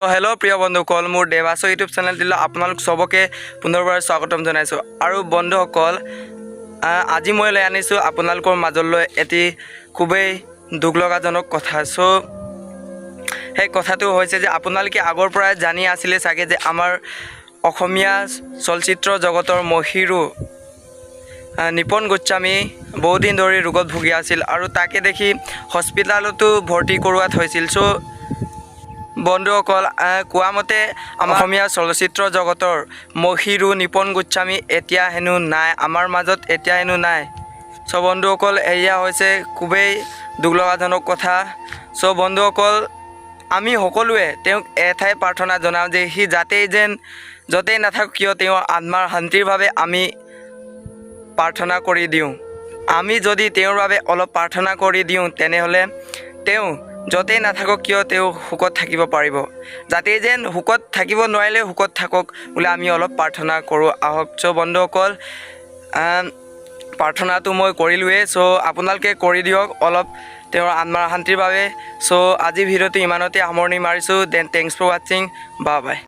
Hello' প্ৰিয় বন্ধুসকল, মোৰ দেৱাস ইউটিউব চেনেলটিলৈ আপোনালোক চবকে পুনৰবাৰ স্বাগতম জনাইছোঁ। আৰু বন্ধুসকল, আজি মই লৈ আনিছোঁ আপোনালোকৰ মাজলৈ এটি খুবেই দুখ লগাজনক কথা। সেই কথাটো হৈছে যে আপোনালোকে আগৰ পৰাই জানি আছিলে চাগে যে আমাৰ অসমীয়া চলচ্চিত্ৰ জগতৰ মহিৰো নিপন গোস্বামী বহুদিন ধৰি ৰোগত ভুগি আছিল আৰু তাকে দেখি হস্পিটালতো ভৰ্তি কৰোৱাত হৈছিল। বন্ধুসকল, কোৱা মতে আমাৰ অসমীয়া চলচ্চিত্ৰ জগতৰ মহিৰো নিপন গোস্বামী এতিয়া হেনো নাই, আমাৰ মাজত এতিয়া হেনো নাই। বন্ধুসকল, এয়া হৈছে খুবেই দুখ লগাজনক কথা। বন্ধুসকল, আমি সকলোৱে তেওঁক এটাই প্ৰাৰ্থনা জনাওঁ যে সি য'তেই নাথাকক কিয় তেওঁৰ আত্মাৰ শান্তিৰ বাবে আমি প্ৰাৰ্থনা কৰি দিওঁ। আমি যদি তেওঁৰ বাবে অলপ প্ৰাৰ্থনা কৰি দিওঁ তেনেহ'লে তেওঁ য'তেই নাথাকক কিয় তেওঁ সুখত থাকিব পাৰিব। যাতে যেন সুখত থাকিব নোৱাৰিলে সুখত থাকক বুলি আমি অলপ প্ৰাৰ্থনা কৰোঁ আহক। বন্ধুসকল, প্ৰাৰ্থনাটো মই কৰিলোঁৱেই। আপোনালোকে কৰি দিয়ক অলপ তেওঁৰ আত্মাৰ শান্তিৰ বাবে। আজিৰ ভিডিঅ'টো ইমানতে সামৰণি মাৰিছোঁ। দেন থেংকছ ফৰ ৱাচিং, বাই বাই।